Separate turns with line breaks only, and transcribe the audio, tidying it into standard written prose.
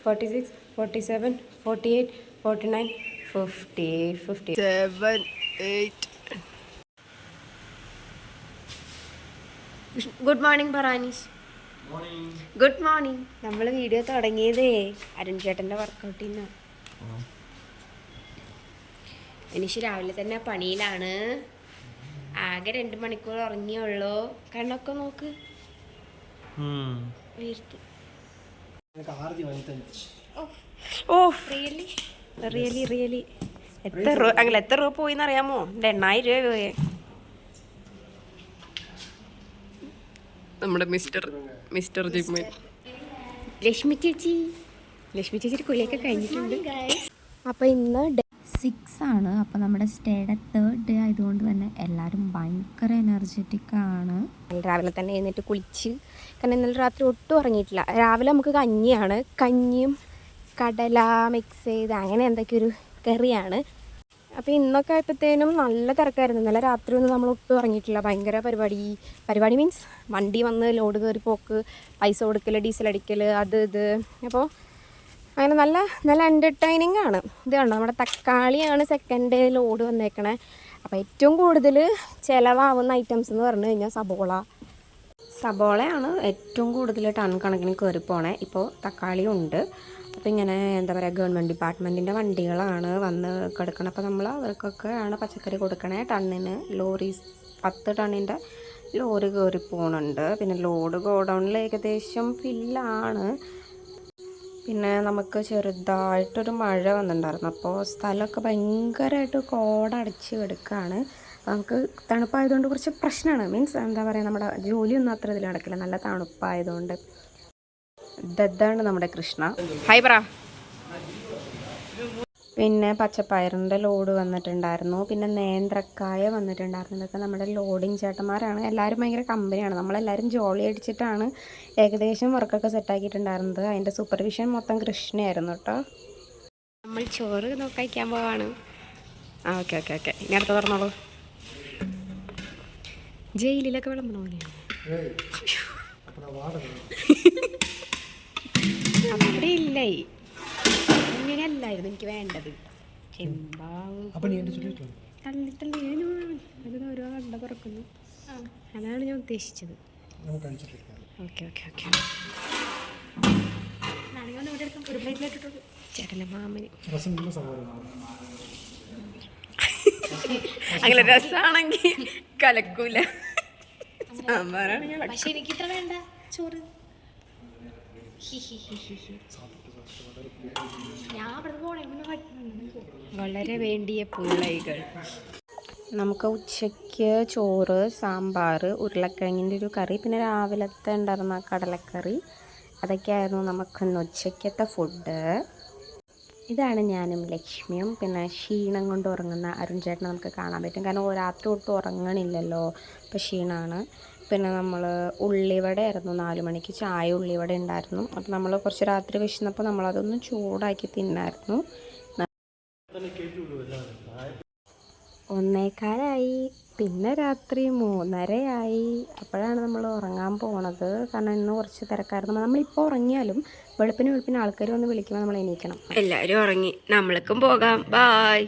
46, 47, 48, 49, 50, 57, 8. Good morning പറാനീഷ്. Good morning. നമ്മൾ video തുടങ്ങിയതേ അരുൺ ചേട്ടൻ്റെ വർക്കൗട്ടിൽ നിന്ന്. എനിക്ക് രാവിലെ തന്നെ പണിയിലാണ്. ആകെ 2 മണിക്കൂർ ഉറങ്ങിയുള്ളൂ. കണ്ണൊക്കെ നോക്ക് വീർത്ത്. ഓ റിയലി റിയലി റിയലി എത്ര രൂപ പോയിന്ന് അറിയാമോ? 8,000 രൂപ പോയേ. നമ്മുടെ മിസ്റ്റർ ജിമ്മൻ. ലക്ഷ്മി ചേച്ചി കുളിയൊക്കെ കഴിഞ്ഞിട്ടുണ്ട്. അപ്പോൾ ഇന്ന്
6 ആണ്. അപ്പോൾ നമ്മുടെ സ്റ്റേയുടെ 3rd ഡേ ആയതുകൊണ്ട് തന്നെ എല്ലാവരും ഭയങ്കര എനർജറ്റിക് ആണ്.
രാവിലെ തന്നെ എഴുന്നേറ്റ് കുളിച്ച്, കാരണം ഇന്നലെ രാത്രി ഒട്ടും ഉറങ്ങിയിട്ടില്ല. രാവിലെ നമുക്ക് കഞ്ഞിയാണ്, കഞ്ഞിയും കടല മിക്സ് ചെയ്ത് അങ്ങനെ എന്തൊക്കെയൊരു ഒരു കറിയാണ്. അപ്പോൾ ഇന്നൊക്കെ ആയപ്പോഴത്തേനും നല്ല തിരക്കായിരുന്നു. ഇന്നലെ രാത്രി ഒന്നും നമ്മൾ ഒട്ടും ഉറങ്ങിയിട്ടില്ല. ഭയങ്കര പരിപാടി മീൻസ് വണ്ടി വന്ന് ലോഡ് കയറി പോക്ക്, പൈസ കൊടുക്കൽ, ഡീസൽ അടിക്കൽ, അത് ഇത്. അപ്പോൾ അങ്ങനെ നല്ല എൻ്റർടൈനിങ് ആണ്. ഇത് കണ്ടോ, നമ്മുടെ തക്കാളിയാണ് 2nd ഡേ ലോഡ് വന്നേക്കണേ. അപ്പോൾ ഏറ്റവും കൂടുതൽ ചിലവാകുന്ന ഐറ്റംസ് എന്ന് പറഞ്ഞു കഴിഞ്ഞാൽ സബോളയാണ് ഏറ്റവും കൂടുതൽ ടൺ കണക്കിന് കയറിപ്പോണേ. ഇപ്പോൾ തക്കാളിയും ഉണ്ട്. അപ്പോൾ ഇങ്ങനെ എന്താ പറയുക, ഗവൺമെൻറ് ഡിപ്പാർട്ട്മെൻറ്റിൻ്റെ വണ്ടികളാണ് വന്ന് കിടക്കണം. അപ്പോൾ നമ്മൾ അവർക്കൊക്കെ ആണ് പച്ചക്കറി കൊടുക്കണേ. ടണ്ണിന് 10 ടണ്ണിൻ്റെ ലോറി കയറി പോകുന്നുണ്ട്. പിന്നെ ലോഡ് ഗോഡൗണിൽ ഏകദേശം ഫില്ലാണ്. പിന്നെ നമുക്ക് ചെറുതായിട്ടൊരു മഴ വന്നിട്ടുണ്ടായിരുന്നു. അപ്പോൾ സ്ഥലമൊക്കെ ഭയങ്കരമായിട്ട് കോടടച്ച് കിടക്കുകയാണ്. നമുക്ക് തണുപ്പായതുകൊണ്ട് കുറച്ച് പ്രശ്നമാണ്. മീൻസ് എന്താ പറയുക, നമ്മുടെ ജോലിയൊന്നും അത്ര ഇതിൽ നടക്കില്ല, നല്ല തണുപ്പായതുകൊണ്ട്. ഇതാണ് നമ്മുടെ കൃഷ്ണ. ഹായ് പറ. പിന്നെ പച്ചപ്പയറിൻ്റെ ലോഡ് വന്നിട്ടുണ്ടായിരുന്നു. പിന്നെ നേന്ത്രക്കായ വന്നിട്ടുണ്ടായിരുന്നു. ഇതൊക്കെ നമ്മുടെ ലോഡിങ് ചേട്ടന്മാരാണ്. എല്ലാവരും ഭയങ്കര കമ്പനിയാണ്. നമ്മളെല്ലാവരും ജോളി അടിച്ചിട്ടാണ് ഏകദേശം വർക്കൊക്കെ സെറ്റാക്കിയിട്ടുണ്ടായിരുന്നത്. അതിൻ്റെ സൂപ്പർവിഷൻ മൊത്തം കൃഷ്ണയായിരുന്നു കേട്ടോ. നമ്മൾ ചോറ് കഴിക്കാൻ പോവാണ്. ഓക്കെ ഇനി അടുത്ത് പറഞ്ഞോളൂ. ജയിലിലൊക്കെ വിളമ്പണോ? അവിടെ ഇല്ലേ, ഇങ്ങനെയല്ലായിരുന്നു എനിക്ക് വേണ്ടത്. ഓരോ കണ്ട തുറക്കുന്നു, അതാണ് ഞാൻ ഉദ്ദേശിച്ചത്. ചേട്ടൻ്റെ മാമന് അങ്ങനെ രസമാണെങ്കിൽ കലക്കൂല. സാമ്പാറാണ്. പക്ഷെ എനിക്കിത്ര വേണ്ട ചോറ്. വളരെ വേണ്ടിയ പിള്ളൈകൾ. നമുക്ക് ഉച്ചയ്ക്ക് ചോറ്, സാമ്പാർ, ഉരുളക്കിഴങ്ങിൻ്റെ ഒരു കറി, പിന്നെ രാവിലത്തെ ഉണ്ടായിരുന്ന കടലക്കറി, അതൊക്കെയായിരുന്നു നമുക്കിന്ന് ഉച്ചയ്ക്കത്തെ ഫുഡ്. ഇതാണ് ഞാനും ലക്ഷ്മിയും. പിന്നെ ക്ഷീണം കൊണ്ട് ഉറങ്ങുന്ന അരുൺ ചേട്ടനെ നമുക്ക് കാണാൻ പറ്റും, കാരണം രാത്രി ഒട്ടും ഉറങ്ങണില്ലല്ലോ, അപ്പോൾ ക്ഷീണമാണ്. പിന്നെ നമ്മൾ ഉള്ളിവട ആയിരുന്നു 4 മണിക്ക്, ചായ ഉള്ളിവട ഉണ്ടായിരുന്നു. അപ്പോൾ നമ്മൾ കുറച്ച് രാത്രി വിശന്നപ്പോൾ നമ്മളതൊന്ന് ചൂടാക്കി തിന്നായിരുന്നു. 1:15 പിന്നെ രാത്രി 3:30 അപ്പോഴാണ് നമ്മൾ ഉറങ്ങാൻ പോണത്. കാരണം ഇന്ന് കുറച്ച് തിരക്കായിരുന്നു. നമ്മളിപ്പോൾ ഉറങ്ങിയാലും വെളുപ്പിന് ആൾക്കാർ വന്ന് വിളിക്കുമ്പോൾ നമ്മൾ എണീക്കണം. എല്ലാവരും ഉറങ്ങി, നമ്മൾക്കും പോകാം. ബായ്.